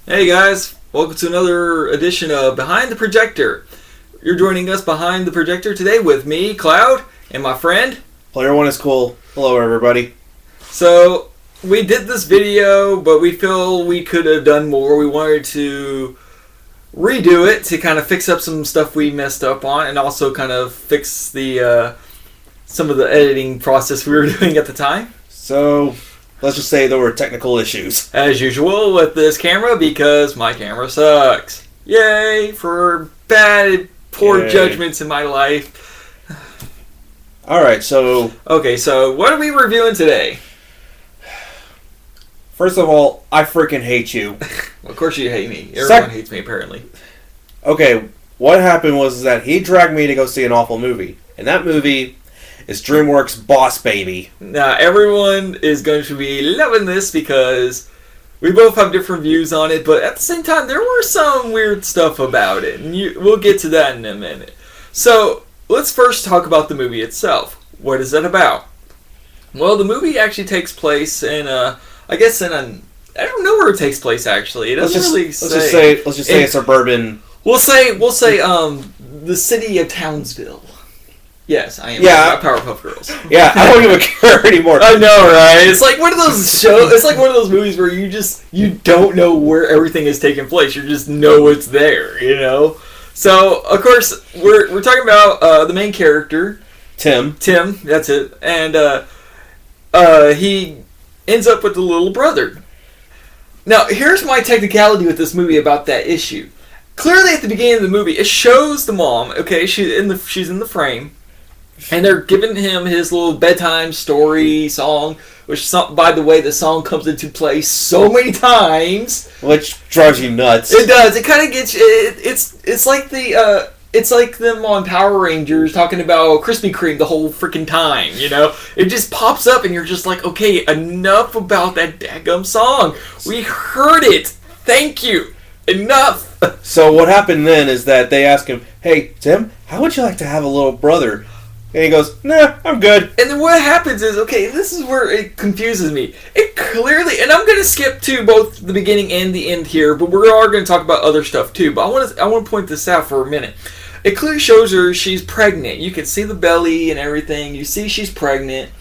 Hey guys, welcome to another edition of Behind the Projector. You're joining us behind the projector today with me, Cloud, and my friend. Player One is cool. Hello, everybody. So, we did this video, but we feel we could have done more. We wanted to redo it to kind of fix up some stuff we messed up on, and also kind of fix the some of the editing process we were doing at the time. So, let's just say there were technical issues. As usual with this camera, because my camera sucks. Yay for poor judgments in my life. Alright, so... Okay, so what are we reviewing today? First of all, I freaking hate you. Well, of course you hate me. Everyone hates me, apparently. Okay, what happened was that he dragged me to go see an awful movie. And that movie is Dreamworks' Boss Baby. Now, everyone is going to be loving this because we both have different views on it, but at the same time, there were some weird stuff about it, and we'll get to that in a minute. So, let's first talk about the movie itself. What is it about? Well, the movie actually takes place in I don't know where it takes place, actually. It doesn't really say. Let's just say it's suburban. We'll say the city of Townsville. Yes, I am. Yeah, Powerpuff Girls. Yeah, I don't even care anymore. I know, right? It's like one of those shows. It's like one of those movies where you don't know where everything is taking place. You just know it's there, you know. So of course we're talking about the main character, Tim. That's it, and he ends up with the little brother. Now here's my technicality with this movie about that issue. Clearly, at the beginning of the movie, it shows the mom. Okay, she's in the frame. And they're giving him his little bedtime story song, which, by the way, the song comes into play so many times, which drives you nuts. It does. It kind of gets you. It's like it's like them on Power Rangers talking about Krispy Kreme the whole freaking time. You know, it just pops up, and you're just like, okay, enough about that daggum song. We heard it. Thank you. Enough. So what happened then is that they ask him, "Hey, Tim, how would you like to have a little brother?" And he goes, "Nah, I'm good." And then what happens is, okay, this is where it confuses me. It clearly, and I'm going to skip to both the beginning and the end here, but we are going to talk about other stuff too. But I want to point this out for a minute. It clearly shows her she's pregnant. You can see the belly and everything. You see she's pregnant.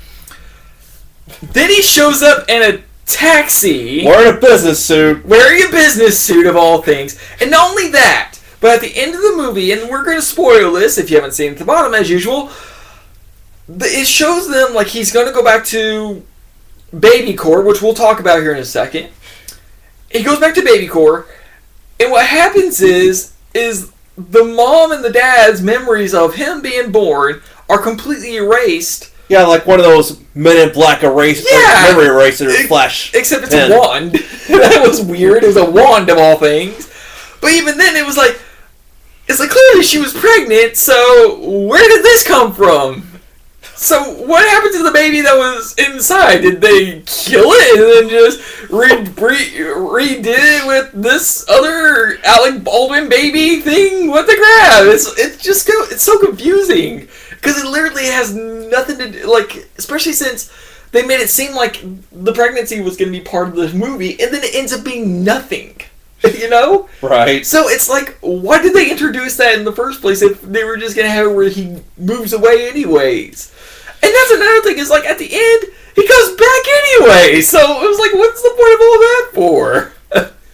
Then he shows up in a taxi. Wearing a business suit. Wearing a business suit, of all things. And not only that, but at the end of the movie, and we're going to spoil this if you haven't seen it at the bottom as usual, it shows them like he's going to go back to Baby Corps, which we'll talk about here in a second. He goes back to Baby Corps, and what happens is the mom and the dad's memories of him being born are completely erased. Yeah, like one of those Men in Black memory eraser flash. Except it's a wand. That was weird. It was a wand of all things. But even then, it's like clearly she was pregnant. So where did this come from? So what happened to the baby that was inside? Did they kill it and then just redid it with this other Alec Baldwin baby thing? What the crap? It's so confusing because it literally has nothing to do, like, especially since they made it seem like the pregnancy was going to be part of the movie, and then it ends up being nothing. You know? Right. So it's like, why did they introduce that in the first place if they were just going to have it where he moves away anyways? And that's another thing, is like, at the end, he goes back anyway. So it was like, what's the point of all that for?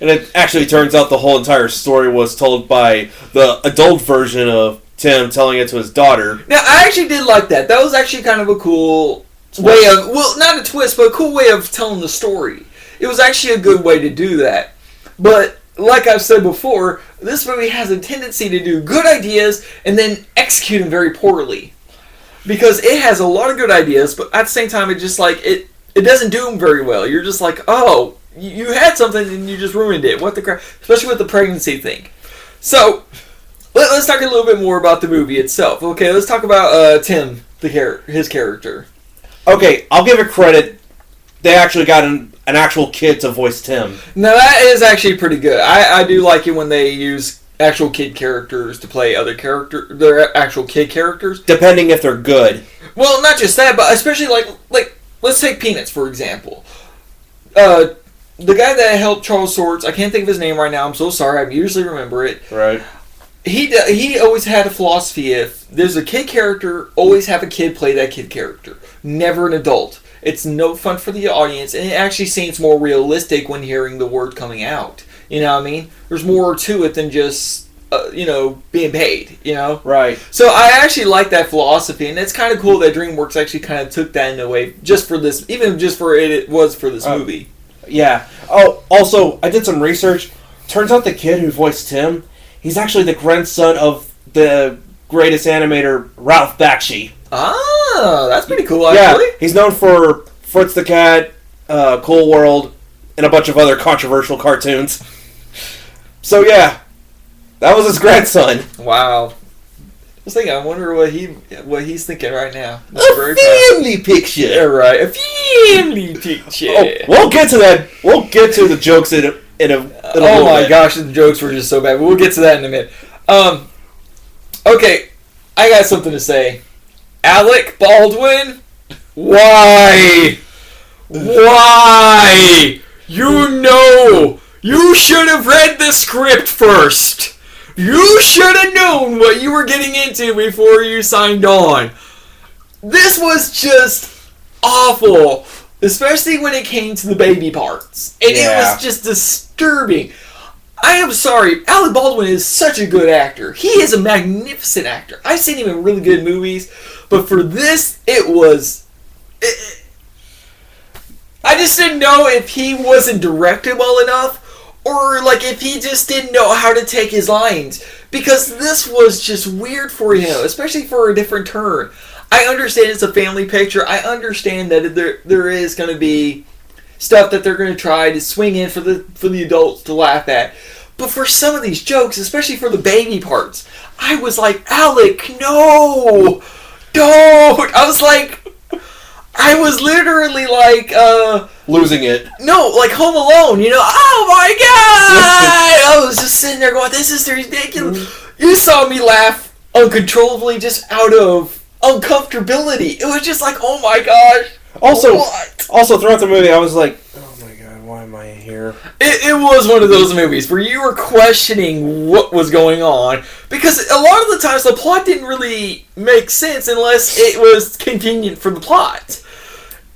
And it actually turns out the whole entire story was told by the adult version of Tim telling it to his daughter. Now, I actually did like that. That was actually kind of a cool way of, well, not a twist, but a cool way of telling the story. It was actually a good way to do that. But, like I've said before, this movie has a tendency to do good ideas and then execute them very poorly. Because it has a lot of good ideas, but at the same time, it just like, it doesn't do them very well. You're just like, oh, you had something and you just ruined it. What the crap? Especially with the pregnancy thing. So, let's talk a little bit more about the movie itself. Okay, let's talk about Tim, his character. Okay, I'll give it credit. They actually got an actual kid to voice Tim. Now, that is actually pretty good. I do like it when they use actual kid characters to play their actual kid characters. Depending if they're good. Well, not just that, but especially like let's take Peanuts, for example. the guy that helped Charles Schwartz, I can't think of his name right now. I'm so sorry. I usually remember it. Right. He always had a philosophy: if there's a kid character, always have a kid play that kid character, never an adult. It's no fun for the audience, and it actually seems more realistic when hearing the word coming out. You know what I mean? There's more to it than just being paid. You know? Right. So I actually like that philosophy, and it's kind of cool that DreamWorks actually kind of took that in a way, just for this, even just for it was for this movie. Yeah. Oh, also, I did some research. Turns out the kid who voiced Tim, he's actually the grandson of the greatest animator, Ralph Bakshi. Ah, that's pretty cool, actually. Yeah, he's known for Fritz the Cat, Cool World, and a bunch of other controversial cartoons. So yeah, that was his grandson. Wow. I was thinking, I wonder what he's thinking right now. A family picture. Yeah, right. A family picture. Oh, we'll get to that. We'll get to the jokes in a oh my gosh, the jokes were just so bad. We'll get to that in a minute. Okay, I got something to say. Alec Baldwin? Why? Why? You should have read the script first. You should have known what you were getting into before you signed on. This was just awful, especially when it came to the baby parts. And it was just disturbing. I am sorry, Alec Baldwin is such a good actor. He is a magnificent actor. I've seen him in really good movies, but for this, I just didn't know if he wasn't directed well enough, or like if he just didn't know how to take his lines, because this was just weird for him, especially for a different turn. I understand it's a family picture. I understand that there is going to be stuff that they're going to try to swing in for the adults to laugh at. But for some of these jokes, especially for the baby parts, I was like, Alec, no! Don't! I was literally like, losing it. No, like Home Alone, oh my god! I was just sitting there going, this is ridiculous. You saw me laugh uncontrollably just out of uncomfortability. It was just like, oh my gosh. Also throughout the movie, I was like, oh my god, why am I here? It was one of those movies where you were questioning what was going on, because a lot of the times the plot didn't really make sense unless it was convenient for the plot.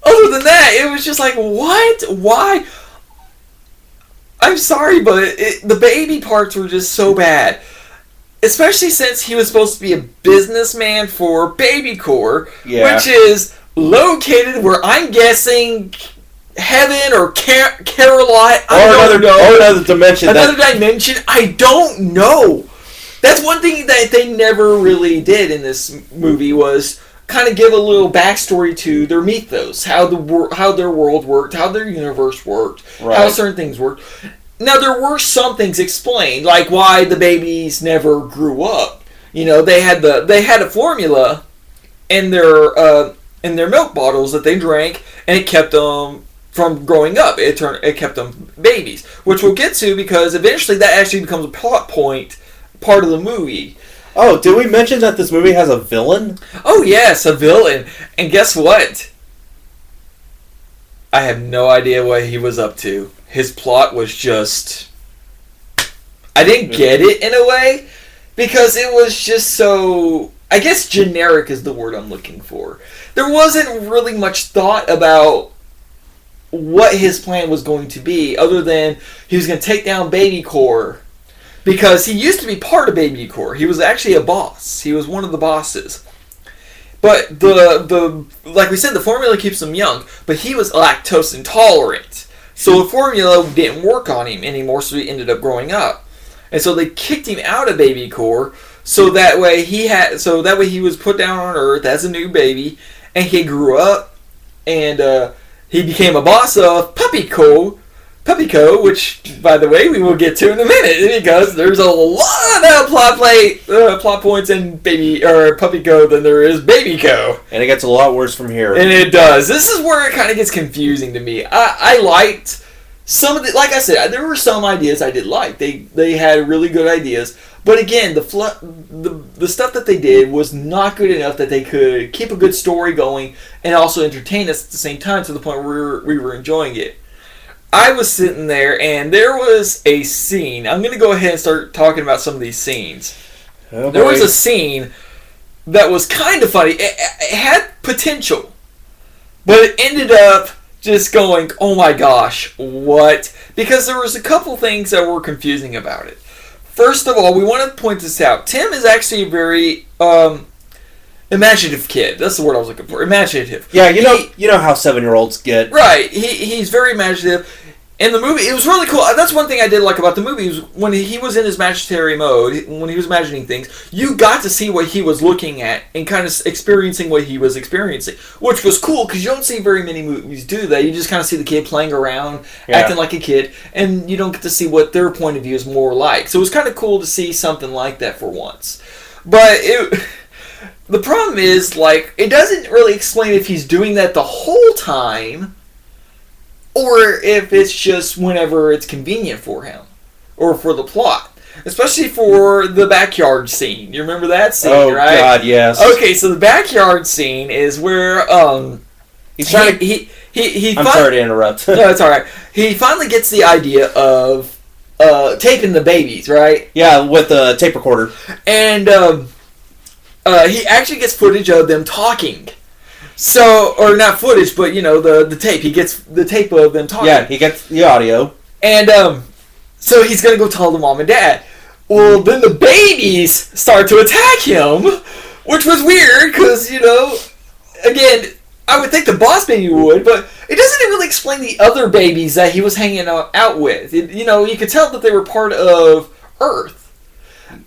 Other than that, it was just like, what? Why? I'm sorry, but the baby parts were just so bad. Especially since he was supposed to be a businessman for Baby Corps, which is located where I'm guessing heaven or Caroline. Or another dimension. Another dimension. I don't know. That's one thing that they never really did in this movie, was kind of give a little backstory to their mythos, how their world worked, how their universe worked, how certain things worked. Now, there were some things explained, like why the babies never grew up. They had a formula in their milk bottles that they drank, and it kept them from growing up. It kept them babies, which we'll get to, because eventually that actually becomes a plot point, part of the movie. Oh, did we mention that this movie has a villain? Oh, yes, a villain. And guess what? I have no idea what he was up to. His plot was just... I didn't get it in a way, because it was just so... I guess generic is the word I'm looking for. There wasn't really much thought about what his plan was going to be, other than he was going to take down Baby Corps. Because he used to be part of Baby Corps. He was actually a boss. He was one of the bosses. But like we said, the formula keeps him young. But he was lactose intolerant. So the formula didn't work on him anymore, so he ended up growing up. And so they kicked him out of Baby Corps, so that way he was put down on Earth as a new baby, and he grew up, and he became a boss of Puppy Co, which, by the way, we will get to in a minute, because there's a lot of plot points in Puppy Co than there is Baby Co. And it gets a lot worse from here. And it does. This is where it kind of gets confusing to me. I liked some of the, like I said, there were some ideas I did like. They had really good ideas. But again, the stuff that they did was not good enough that they could keep a good story going and also entertain us at the same time, to the point where we were enjoying it. I was sitting there, and there was a scene. I'm going to go ahead and start talking about some of these scenes. Oh, there was a scene that was kind of funny. It had potential, but it ended up just going, oh my gosh, what? Because there was a couple things that were confusing about it. First of all, we want to point this out. Tim is actually a very imaginative kid. That's the word I was looking for. Imaginative. Yeah, you know how 7-year-olds get. Right. He's very imaginative. In the movie, it was really cool. That's one thing I did like about the movie, was when he was in his imaginary mode, when he was imagining things, you got to see what he was looking at and kind of experiencing what he was experiencing, which was cool because you don't see very many movies do that. You just kind of see the kid playing around, acting like a kid, and you don't get to see what their point of view is more like. So it was kind of cool to see something like that for once. But the problem is, like, it doesn't really explain if he's doing that the whole time, or if it's just whenever it's convenient for him, or for the plot. Especially for the backyard scene. You remember that scene, right? Oh, God, yes. Okay, so the backyard scene is where, he's trying to... I'm sorry to interrupt. No, it's alright. He finally gets the idea of, taping the babies, right? Yeah, with the tape recorder. And, he actually gets footage of them talking. So, or not footage, but, the tape. He gets the tape of them talking. Yeah, he gets the audio. And, so he's going to go tell the mom and dad. Well, then the babies start to attack him, which was weird, because, again, I would think the boss baby would, but it doesn't really explain the other babies that he was hanging out with. You could tell that they were part of Earth.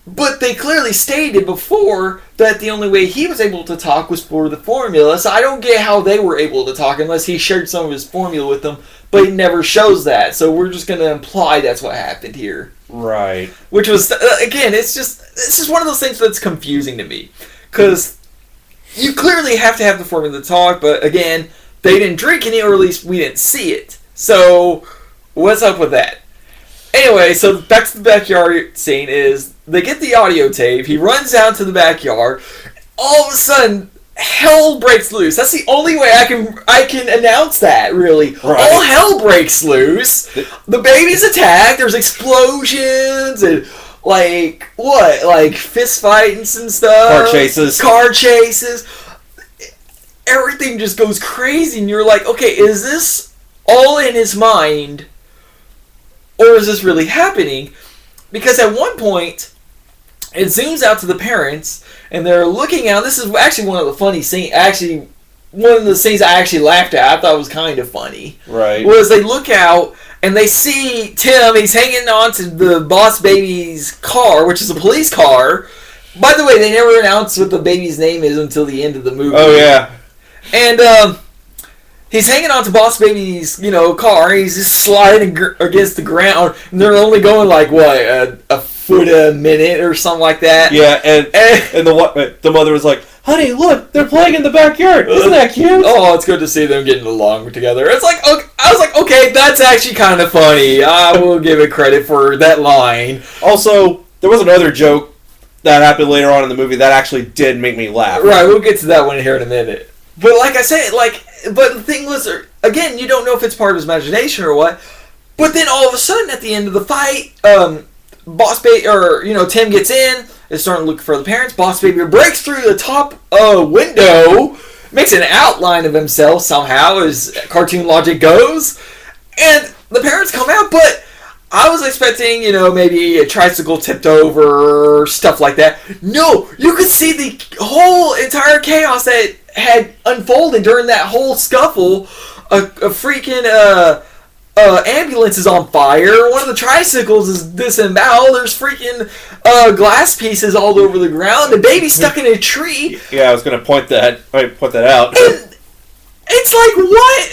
But they clearly stated before that the only way he was able to talk was for the formula, so I don't get how they were able to talk unless he shared some of his formula with them, but it never shows that, so we're just going to imply that's what happened here. Right. Which was, again, this is one of those things that's confusing to me, because you clearly have to have the formula to talk, but again, they didn't drink any, or at least we didn't see it, so what's up with that? Anyway, so back to the backyard scene is, they get the audio tape, he runs out to the backyard, all of a sudden, hell breaks loose. That's the only way I can announce that, really. Right. All hell breaks loose. The babies attack, there's explosions, and, fist fights and stuff. Car chases. Everything just goes crazy, and you're like, okay, is this all in his mind, or is this really happening? Because at one point, it zooms out to the parents, and they're looking out. This is actually one of the funny scenes. Actually, one of the scenes I actually laughed at. I thought was kind of funny. Right. Was they look out, and they see Tim. He's hanging on to the boss baby's car, which is a police car. By the way, they never announced what the baby's name is until the end of the movie. Oh, yeah. And, he's hanging on to Boss Baby's, car. He's just sliding against the ground. And they're only going, a foot a minute or something like that. Yeah, and the mother was like, honey, look, they're playing in the backyard. Isn't that cute? Oh, it's good to see them getting along together. It's like, okay, I was like, okay, that's actually kind of funny. I will give it credit for that line. Also, there was another joke that happened later on in the movie that actually did make me laugh. Right, we'll get to that one here in a minute. But like I said, but the thing was, again, you don't know if it's part of his imagination or what. But then all of a sudden, at the end of the fight, Tim gets in, is starting to look for the parents. Boss Baby breaks through the top window, makes an outline of himself somehow, as cartoon logic goes, and the parents come out. But I was expecting, maybe a tricycle tipped over, stuff like that. No, you could see the whole entire chaos that had unfolded during that whole scuffle. A freaking ambulance is on fire. One of the tricycles is disemboweled. There's freaking glass pieces all over the ground. The baby's stuck in a tree. Yeah, I was going to point that out. And it's like, what?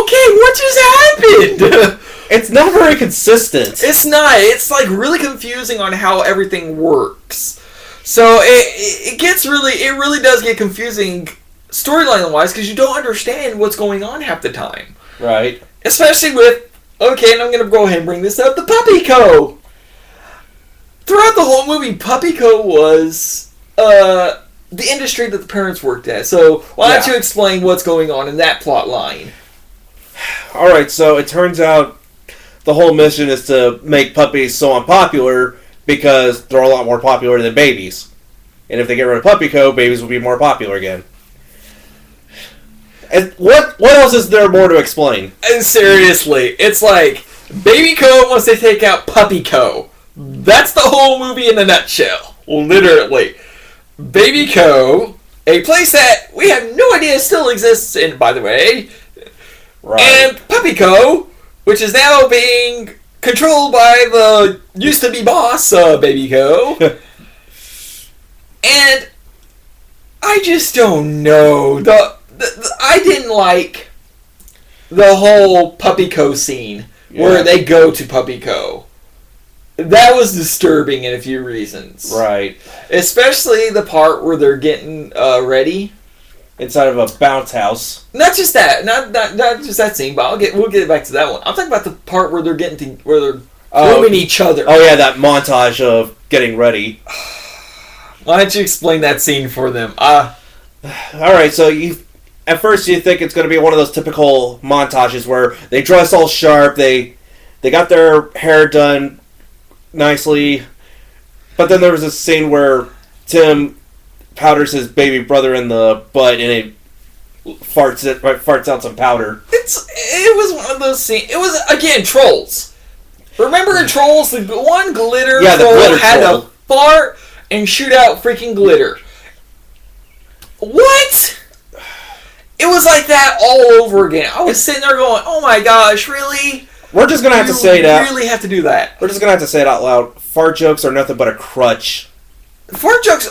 Okay, what just happened? It's not very consistent. It's not. It's really confusing on how everything works. So it really does get confusing storyline wise, because you don't understand what's going on half the time. Right. Especially with, okay, and I'm going to go ahead and bring this up, the Puppy Co. Throughout the whole movie, Puppy Co. was the industry that the parents worked at. So why don't you explain what's going on in that plot line? Alright, so it turns out the whole mission is to make puppies so unpopular because they're a lot more popular than babies. And if they get rid of Puppy Co., babies will be more popular again. And what else is there more to explain? And seriously, it's like Baby Co. wants to take out Puppy Co. That's the whole movie in a nutshell. Literally. Baby Co., a place that we have no idea still exists in, by the way. Right. And Puppy Co., which is now being controlled by the used-to-be boss, Baby Co. And I just don't know. I didn't like the whole Puppy Co. scene where they go to Puppy Co. That was disturbing in a few reasons. Right. Especially the part where they're getting ready. Inside of a bounce house. Not just that. Not just that scene, but we'll get back to that one. I'm talking about the part where they're where they're grooming each other. Oh yeah, that montage of getting ready. Why don't you explain that scene for them? Alright, so at first you think it's going to be one of those typical montages where they dress all sharp, they got their hair done nicely, but then there was a scene where Tim powders his baby brother in the butt and it farts out some powder. It was one of those scenes. It was, again, Trolls. Remember in Trolls, the one glitter troll had to fart and shoot out freaking glitter. What? It was like that all over again. I was sitting there going, oh my gosh, really? We're just going to have to say that. You really have to do that. We're just going to have to say it out loud. Fart jokes are nothing but a crutch. Fart jokes,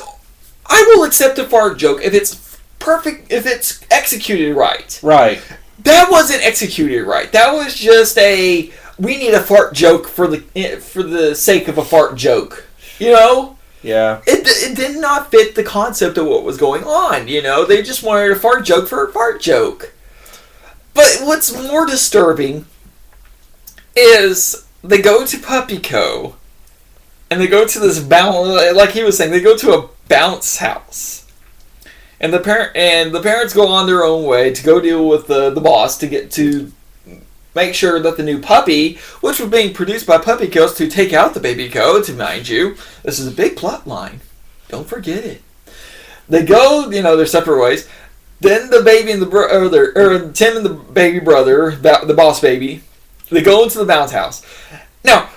I will accept a fart joke if it's perfect, if it's executed right. Right. That wasn't executed right. That was just we need a fart joke for the sake of a fart joke. You know? Yeah. It did not fit the concept of what was going on, you know? They just wanted a fart joke for a fart joke. But what's more disturbing is they go to Puppy Co. and they go to this like he was saying, they go to a bounce house. And the parents go on their own way to go deal with the boss to make sure that the new puppy, which was being produced by Puppy Co. to take out the Baby Co., to mind you. This is a big plot line. Don't forget it. They go, their separate ways. Then the baby and the brother, or Tim and the baby brother, the boss baby, they go into the bounce house. Now,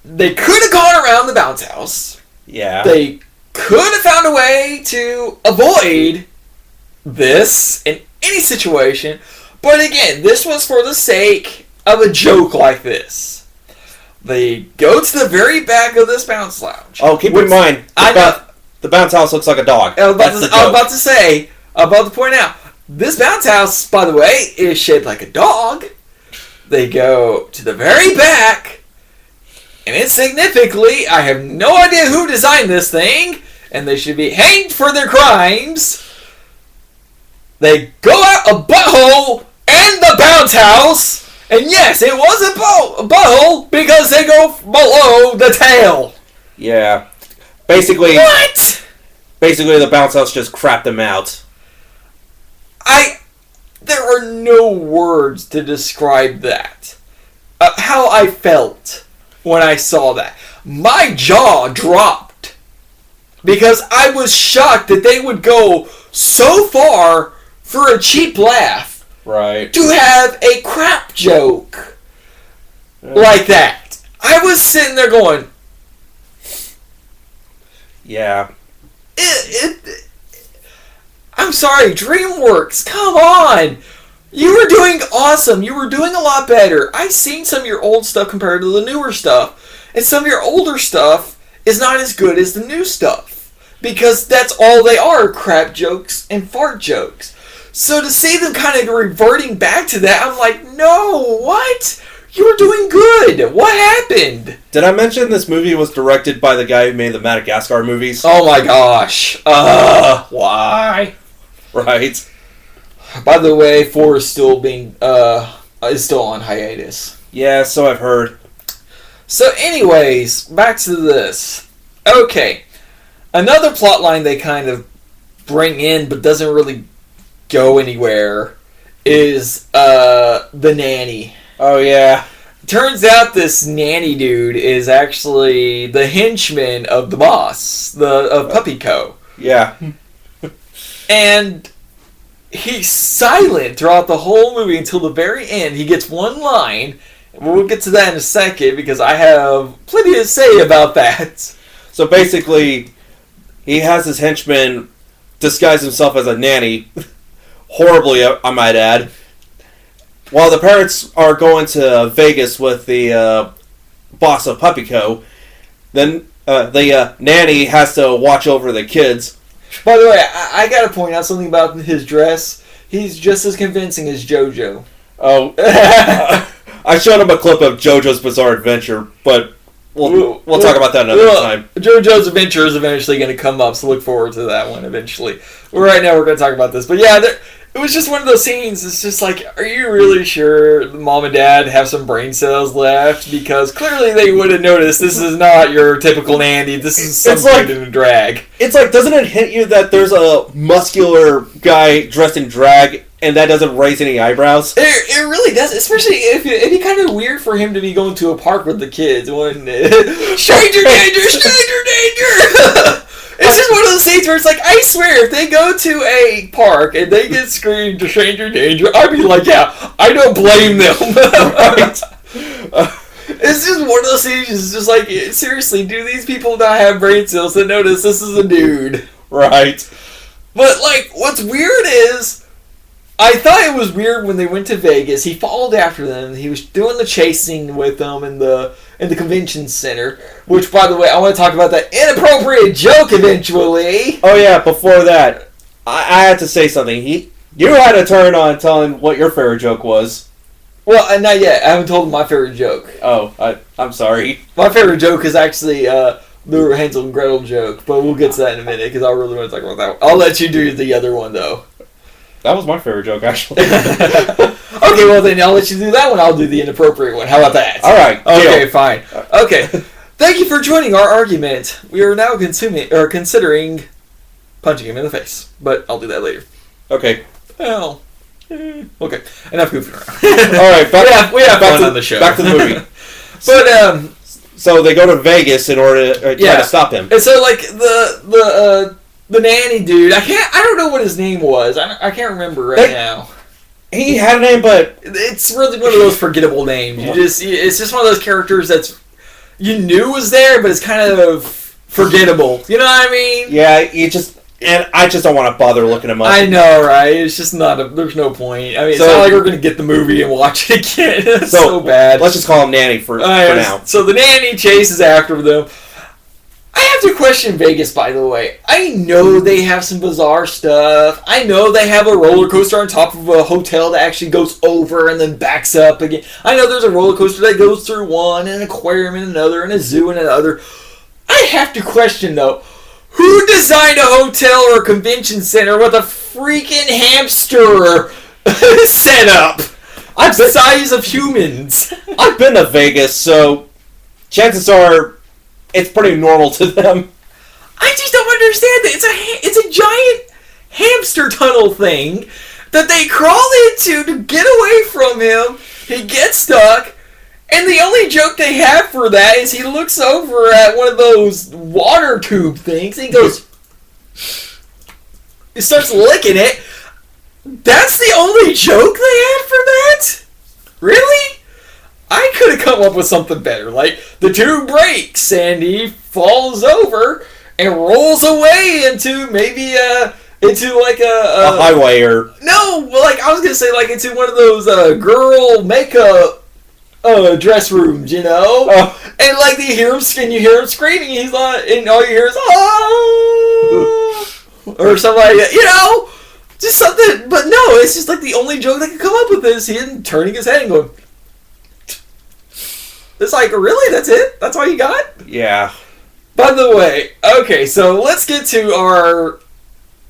they could have gone around the bounce house. Yeah. They could have found a way to avoid this in any situation. But again, this was for the sake of a joke like this. They go to the very back of this bounce lounge. Oh, keep in mind, the bounce house looks like a dog. I was about to point out, this bounce house, by the way, is shaped like a dog. They go to the very back, and insignificantly, I have no idea who designed this thing, and they should be hanged for their crimes. They go out a butthole and the bounce house, and yes, it was a butthole because they go below the tail. Yeah. Basically... What? Basically, the bounce house just crapped them out. There are no words to describe that. How I felt when I saw that. My jaw dropped. Because I was shocked that they would go so far for a cheap laugh. Right. To have a crap joke. Like that. I was sitting there going... Yeah. I'm sorry, Dreamworks, come on! You were doing awesome. You were doing a lot better. I've seen some of your old stuff compared to the newer stuff. And some of your older stuff is not as good as the new stuff. Because that's all they are, crap jokes and fart jokes. So to see them kind of reverting back to that, I'm like, no, what? You were doing good. What happened? Did I mention this movie was directed by the guy who made the Madagascar movies? Oh my gosh. Why? Right. By the way, 4 is still is still on hiatus. Yeah, so I've heard. So anyways, back to this. Okay. Another plot line they kind of bring in but doesn't really go anywhere is the nanny. Oh yeah. turns out this nanny dude is actually the henchman of the boss, of Puppy Co. Yeah. And he's silent throughout the whole movie until the very end. He gets one line. We'll get to that in a second because I have plenty to say about that. So basically, he has his henchman disguise himself as a nanny. Horribly, I might add. While the parents are going to Vegas with the boss of Puppy Co., then the nanny has to watch over the kids. By the way, I gotta point out something about his dress. He's just as convincing as JoJo. Oh, I showed him a clip of JoJo's Bizarre Adventure, but we'll talk about that another time. JoJo's Adventure is eventually going to come up, so look forward to that one eventually. Right now we're going to talk about this. But yeah, it was just one of those scenes. It's just like, are you really sure mom and dad have some brain cells left? Because clearly they would have noticed this is not your typical nanny. This is something in a drag. It's like, doesn't it hit you that there's a muscular guy dressed in drag and that doesn't raise any eyebrows? It really does, especially if it'd be kind of weird for him to be going to a park with the kids. Stranger danger, stranger danger! It's just one of those things where it's like, I swear, if they go to a park and they get screamed to stranger danger, I'd be like, yeah, I don't blame them. Right? It's just one of those things, it's just like, seriously, do these people not have brain cells to notice this is a dude? Right. But, like, what's weird is, I thought it was weird when they went to Vegas. He followed after them. He was doing the chasing with them in the convention center. Which, by the way, I want to talk about that inappropriate joke eventually. Oh yeah, before that, I had to say something. You had a turn on telling what your favorite joke was. Well, not yet. I haven't told him my favorite joke. Oh, I'm sorry. My favorite joke is actually the Hansel and Gretel joke, but we'll get to that in a minute because I really want to talk about that one. I'll let you do the other one though. That was my favorite joke, actually. Okay, well then I'll let you do that one. I'll do the inappropriate one. How about that? All right. Okay, fine. Okay. Thank you for joining our argument. We are now considering punching him in the face, but I'll do that later. Okay. Well, okay. Enough goofing around. All right. We have fun on the show. Back to the movie. But so they go to Vegas in order to try to stop him. And so like the nanny dude, I don't know what his name was. I can't remember now. He had a name, but it's really one of those forgettable names. It's just one of those characters that's you knew was there, but it's kind of forgettable. You know what I mean? Yeah, and I just don't want to bother looking him up. I know, right? It's just there's no point. I mean, it's not like we're going to get the movie and watch it again. It's so bad. Let's just call him Nanny for now. So the nanny chases after them. I have to question Vegas, by the way. I know they have some bizarre stuff. I know they have a roller coaster on top of a hotel that actually goes over and then backs up again. I know there's a roller coaster that goes through one, and an aquarium in another, and a zoo in another. I have to question, though, who designed a hotel or a convention center with a freaking hamster setup? The size of humans. I've been to Vegas, so chances are it's pretty normal to them. I just don't understand that. It's a giant hamster tunnel thing that they crawl into to get away from him. He gets stuck, and the only joke they have for that is he looks over at one of those water tube things, and he goes, he starts licking it. That's the only joke they had for that? Really? I could have come up with something better, like the tube breaks and he falls over and rolls away into maybe into like a highway or like I was gonna say like into one of those girl makeup dress rooms, you know, and like you hear him screaming, he's like, and all you hear is or something like that, you know, just something. But no, it's just like the only joke they could come up with is him turning his head and going. It's like, really? That's it? That's all you got? Yeah. By the way, okay, so let's get to our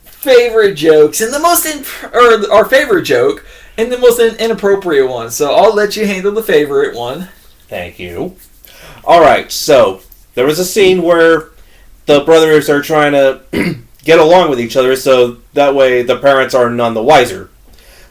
favorite jokes and our favorite joke and the most inappropriate one. So I'll let you handle the favorite one. Thank you. All right, so there was a scene where the brothers are trying to get along with each other, so that way the parents are none the wiser.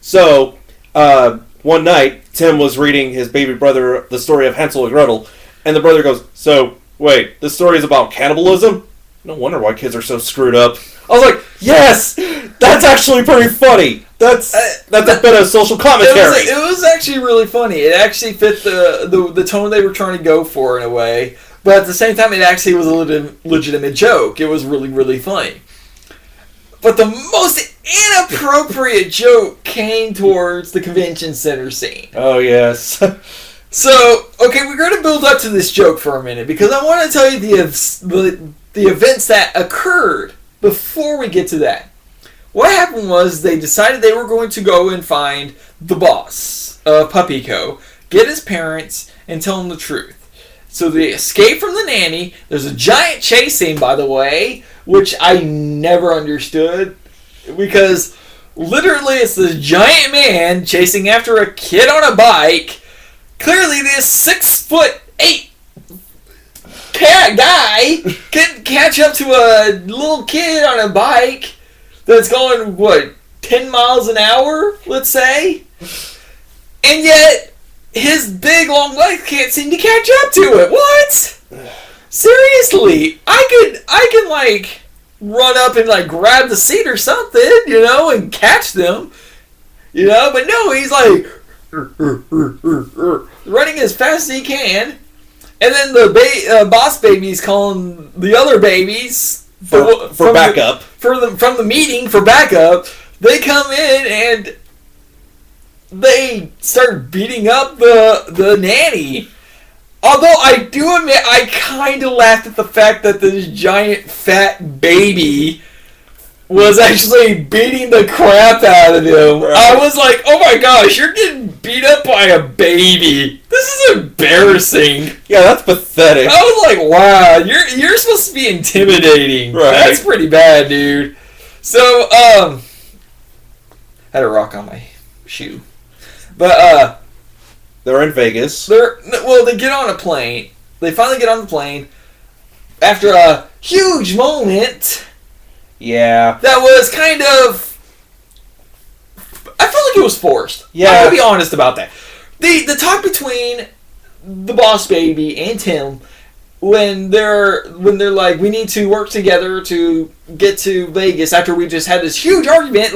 So one one night, Tim was reading his baby brother the story of Hansel and Gretel, and the brother goes, "So, wait, this story is about cannibalism? No wonder why kids are so screwed up." I was like, yes! That's actually pretty funny! That's a bit of social commentary. It was actually really funny. It actually fit the tone they were trying to go for in a way, but at the same time, it actually was a legitimate joke. It was really, really funny. But the most inappropriate joke came towards the convention center scene. Oh, yes. So, okay, we're going to build up to this joke for a minute, because I want to tell you the events that occurred before we get to that. What happened was they decided they were going to go and find the boss of Puppy Co., get his parents, and tell them the truth. So they escape from the nanny. There's a giant chase scene, by the way, which I never understood, because literally it's this giant man chasing after a kid on a bike. Clearly this 6'8" cat guy can catch up to a little kid on a bike that's going, 10 miles an hour, let's say? And yet, his big, long legs can't seem to catch up to it. What? Seriously, I can run up and, grab the seat or something, and catch them. But no, he's running as fast as he can. And then the boss baby's calling the other babies for backup. From the meeting for backup. They come in and they start beating up the nanny. Although I do admit I kind of laughed at the fact that this giant fat baby was actually beating the crap out of him. Right. I was like, oh my gosh, you're getting beat up by a baby. This is embarrassing. Yeah, that's pathetic. I was like, wow, you're supposed to be intimidating. Right. That's pretty bad, dude. So, had a rock on my shoe. But, they're in Vegas. They get on a plane. They finally get on the plane after a huge moment. Yeah. That was kind of... I felt like it was forced. Yeah. I'm going to be honest about that. The talk between the boss baby and Tim, when they're like, we need to work together to get to Vegas after we just had this huge argument,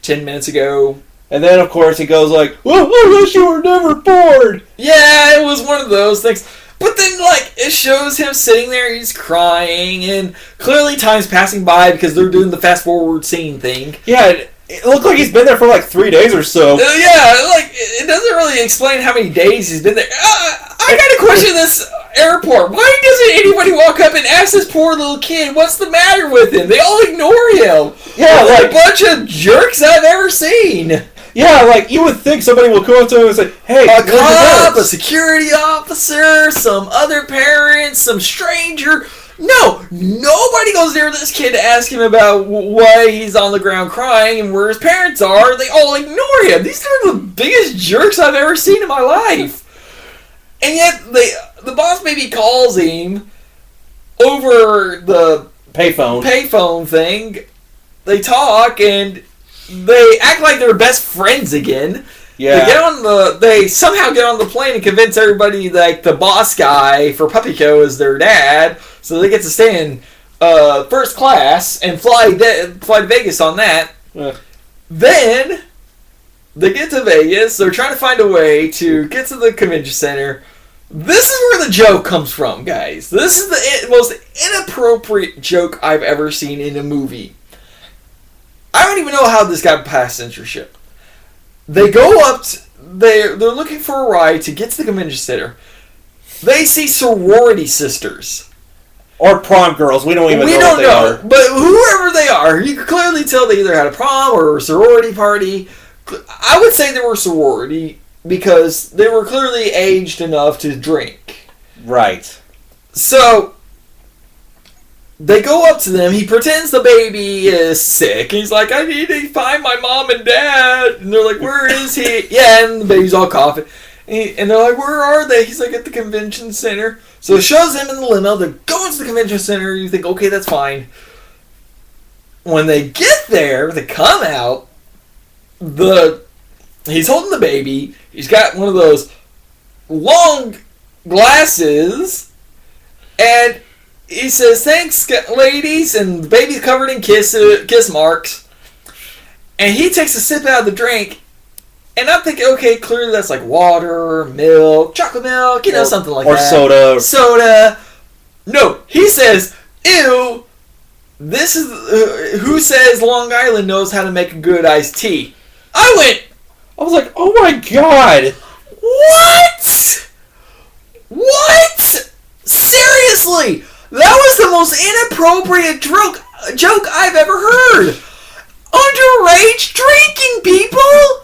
10 minutes ago. And then, of course, he goes like, well, I wish you were never bored. Yeah, it was one of those things. But then, it shows him sitting there, he's crying, and clearly time's passing by because they're doing the fast-forward scene thing. Yeah, it looked like he's been there for, 3 days or so. It doesn't really explain how many days he's been there. I gotta question this airport. Why doesn't anybody walk up and ask this poor little kid, what's the matter with him? They all ignore him. Yeah, a bunch of jerks I've ever seen. Yeah, you would think somebody will come up to him and say, hey, a cop, a security officer, some other parents, some stranger. No, nobody goes near this kid to ask him about why he's on the ground crying and where his parents are. They all ignore him. These are the biggest jerks I've ever seen in my life. And yet, the boss baby calls him over the payphone thing. They talk and they act like they're best friends again. Yeah. They somehow get on the plane and convince everybody the boss guy for Puppy Co. is their dad, so they get to stay in first class and fly to Vegas on that. Then they get to Vegas. They're trying to find a way to get to the convention center. This is where the joke comes from, guys. This is the most inappropriate joke I've ever seen in a movie. I don't even know how this got past censorship. They go up, they're looking for a ride to get to the convention center. They see sorority sisters. Or prom girls. We don't even know what they are. But whoever they are, you can clearly tell they either had a prom or a sorority party. I would say they were sorority because they were clearly aged enough to drink. Right. So they go up to them. He pretends the baby is sick. He's like, I need to find my mom and dad. And they're like, where is he? Yeah, and the baby's all coughing. And they're like, where are they? He's like, at the convention center. So it shows him in the limo. They're going to the convention center. You think, okay, that's fine. When they get there, they come out. The He's holding the baby. He's got one of those long glasses. And he says, thanks, ladies. And the baby's covered in kiss marks. And he takes a sip out of the drink. And I'm thinking, okay, clearly that's like water, milk, chocolate milk, something like that. Or soda. Soda. No, he says, ew, this is, who says Long Island knows how to make a good iced tea? I was like, oh my god. What? What? Seriously? That was the most inappropriate joke I've ever heard. Underage drinking, people?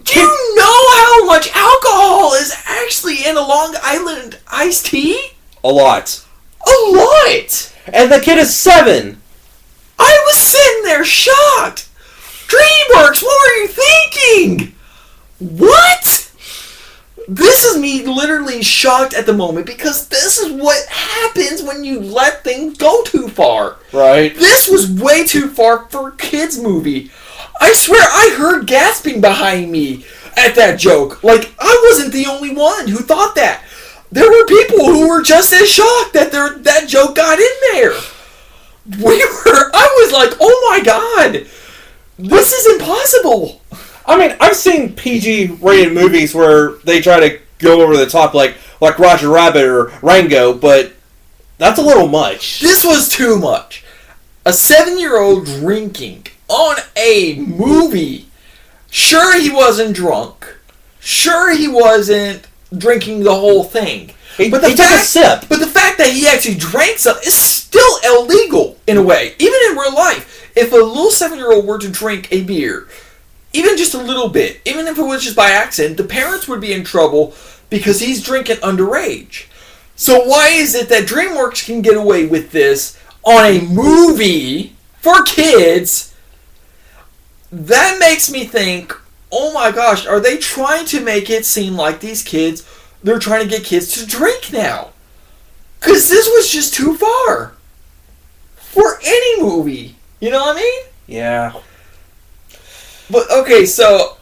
Do you know how much alcohol is actually in a Long Island iced tea? A lot. A lot! And the kid is 7. I was sitting there shocked. Dreamworks, what were you thinking? What? This is me literally shocked at the moment because this is what happens when you let things go too far. Right. This was way too far for a kids' movie. I swear I heard gasping behind me at that joke. Like, I wasn't the only one who thought that. There were people who were just as shocked that that joke got in there. I was like, oh my god, this is impossible. I mean, I've seen PG-rated movies where they try to go over the top, like Roger Rabbit or Rango, but that's a little much. This was too much. A 7-year-old drinking on a movie. Sure, he wasn't drunk. Sure, he wasn't drinking the whole thing. He took a sip. But the fact that he actually drank something is still illegal in a way. Even in real life. If a little 7-year-old were to drink a beer, even just a little bit, even if it was just by accident, the parents would be in trouble because he's drinking underage. So why is it that DreamWorks can get away with this on a movie for kids? That makes me think, oh my gosh, are they trying to make it seem like these kids, they're trying to get kids to drink now? Because this was just too far for any movie. You know what I mean? Yeah. But, okay, so,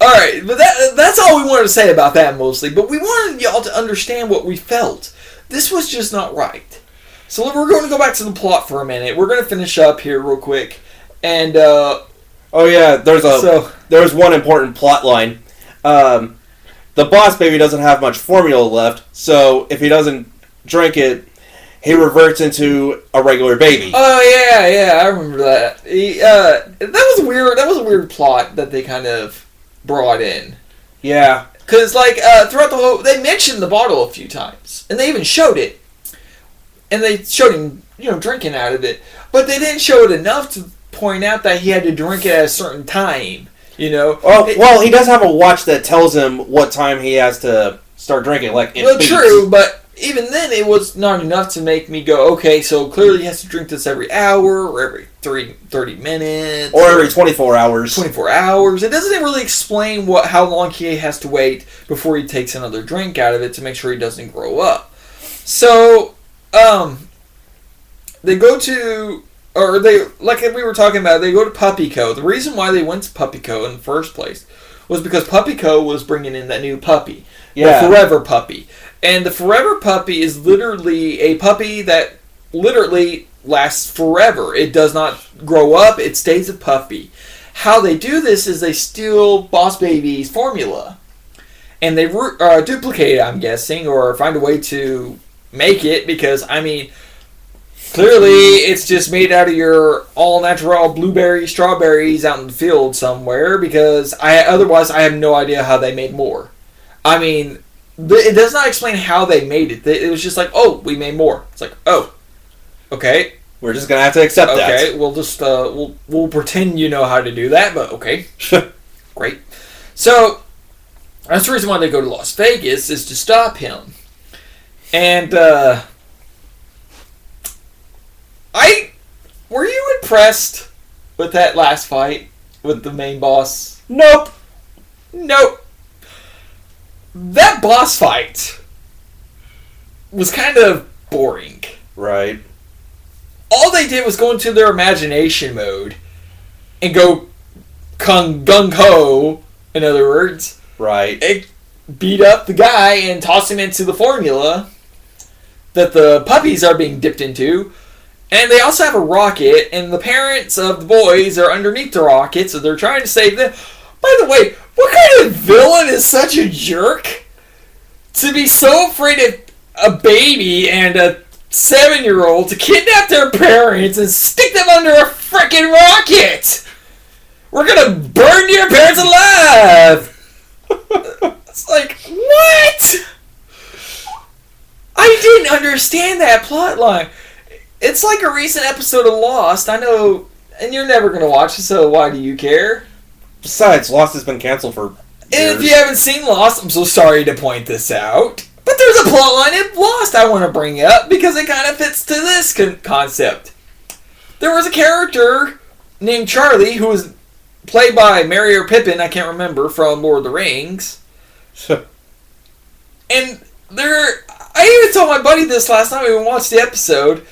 alright, but that's all we wanted to say about that mostly. But we wanted y'all to understand what we felt. This was just not right. So we're going to go back to the plot for a minute. We're going to finish up here real quick. And, oh yeah, there's one important plot line. The boss baby doesn't have much formula left, so if he doesn't drink it, he reverts into a regular baby. Oh yeah, I remember that. That was weird. That was a weird plot that they kind of brought in. Yeah, because throughout the whole, they mentioned the bottle a few times, and they even showed it, and they showed him, drinking out of it, but they didn't show it enough to point out that he had to drink it at a certain time. Well, he does have a watch that tells him what time he has to start drinking. True, but even then, it was not enough to make me go, okay, so clearly he has to drink this every hour, or every 30 minutes. Or every 24 hours. 24 hours. It doesn't really explain how long he has to wait before he takes another drink out of it to make sure he doesn't grow up. So, they go to, like we were talking about, they go to Puppy Co. The reason why they went to Puppy Co. in the first place was because Puppy Co. was bringing in that new puppy. Yeah. The Forever Puppy. And the Forever Puppy is literally a puppy that literally lasts forever. It does not grow up. It stays a puppy. How they do this is they steal Boss Baby's formula. And they duplicate it, I'm guessing, or find a way to make it. Because, clearly it's just made out of your all-natural blueberry strawberries out in the field somewhere. Because otherwise I have no idea how they made more. It does not explain how they made it. It was just like, oh, we made more. It's like, oh, okay. We're just going to have to accept that. Okay, we'll just, we'll pretend you know how to do that, but okay. Great. So, that's the reason why they go to Las Vegas, is to stop him. And, were you impressed with that last fight with the main boss? Nope. That boss fight was kind of boring. Right. All they did was go into their imagination mode and go gung-ho In other words. Right. It beat up the guy and tossed him into the formula that the puppies are being dipped into. And they also have a rocket, and the parents of the boys are underneath the rocket, so they're trying to save them. By the way, what kind of villain is such a jerk to be so afraid of a baby and a 7-year-old to kidnap their parents and stick them under a frickin' rocket? We're gonna burn your parents alive! It's like, what? I didn't understand that plot line. It's like a recent episode of Lost. I know, and you're never gonna watch it, so why do you care? Besides, Lost has been canceled for years. And if you haven't seen Lost, I'm so sorry to point this out. But there's a plot line in Lost I want to bring up because it kind of fits to this concept. There was a character named Charlie who was played by Merry or Pippin, I can't remember, from Lord of the Rings. And I even told my buddy this last night when we watched the episode.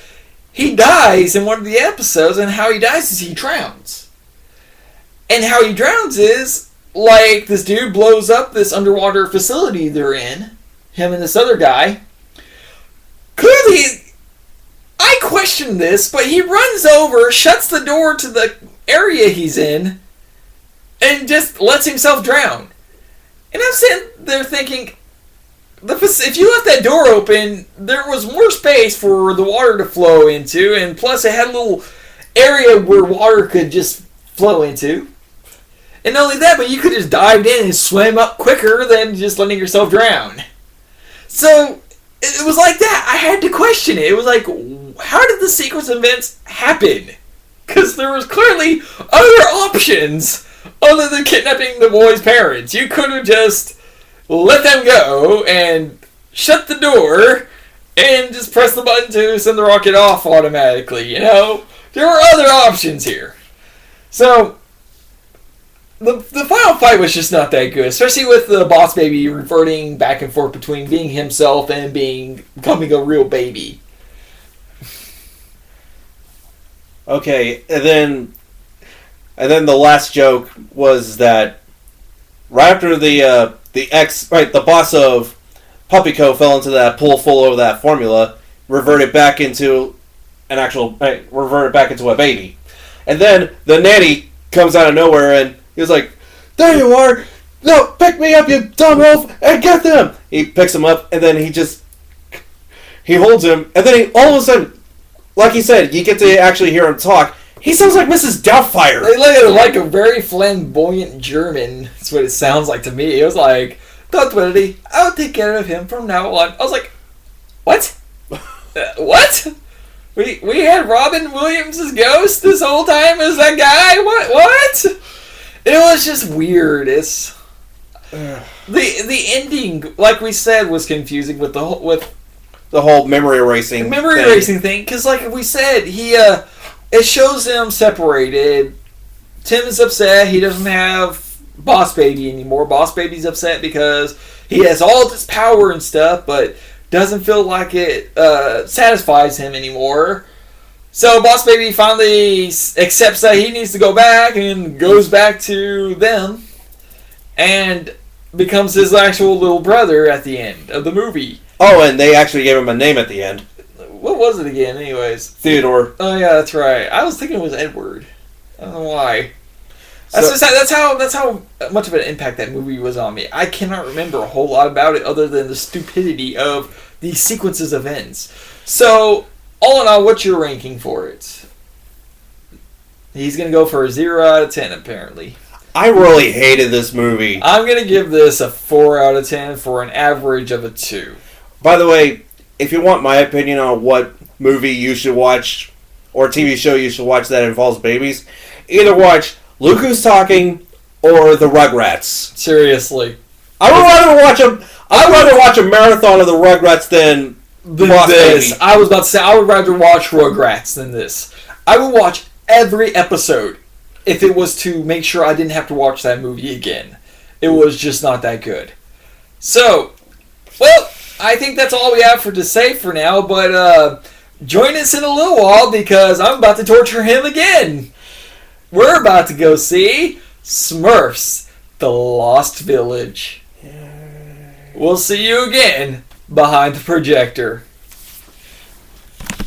He dies in one of the episodes, and how he dies is he drowns. And how he drowns is, like, this dude blows up this underwater facility they're in. Him and this other guy. Clearly, I question this, but he runs over, shuts the door to the area he's in, and just lets himself drown. And I'm sitting there thinking, if you left that door open, there was more space for the water to flow into, and plus it had a little area where water could just flow into. And not only that, but you could just dive in and swim up quicker than just letting yourself drown. So, it was like that. I had to question it. It was like, how did the sequence of events happen? Because there was clearly other options other than kidnapping the boy's parents. You could have just let them go and shut the door and just press the button to send the rocket off automatically, you know? There were other options here. So, the final fight was just not that good, especially with the boss baby reverting back and forth between being himself and becoming a real baby. Okay, and then the last joke was that right after the boss of Puppy Co. fell into that pool full of that formula, reverted back into a baby, and then the nanny comes out of nowhere and he was like, "There you are! No, pick me up, you dumb wolf, and get them!" He picks him up, and then he holds him, and then all of a sudden, like he said, you get to actually hear him talk. He sounds like Mrs. Doubtfire. Like a very flamboyant German. That's what it sounds like to me. It was like, "Don't worry, I'll take care of him from now on." I was like, what? What? We had Robin Williams' ghost this whole time as that guy? What? It was just weird. It's the ending, like we said, was confusing with the whole memory erasing thing. Because, like we said, it shows them separated. Tim is upset. He doesn't have Boss Baby anymore. Boss Baby's upset because he has all this power and stuff, but doesn't feel like it satisfies him anymore. So Boss Baby finally accepts that he needs to go back and goes back to them and becomes his actual little brother at the end of the movie. Oh, and they actually gave him a name at the end. What was it again, anyways? Theodore. Oh, yeah, that's right. I was thinking it was Edward. I don't know why. That's how much of an impact that movie was on me. I cannot remember a whole lot about it other than the stupidity of these sequences of ends. So, all in all, what's your ranking for it? He's going to go for a 0 out of 10, apparently. I really hated this movie. I'm going to give this a 4 out of 10 for an average of a 2. By the way, if you want my opinion on what movie you should watch or TV show you should watch that involves babies, either watch Look Who's Talking or The Rugrats. Seriously. I'd rather watch a marathon of The Rugrats than Boss Baby. I was about to say, I would rather watch Rugrats than this. I would watch every episode if it was to make sure I didn't have to watch that movie again. It was just not that good. So, well, I think that's all we have to say for now, but join us in a little while because I'm about to torture him again. We're about to go see Smurfs, The Lost Village. We'll see you again behind the projector.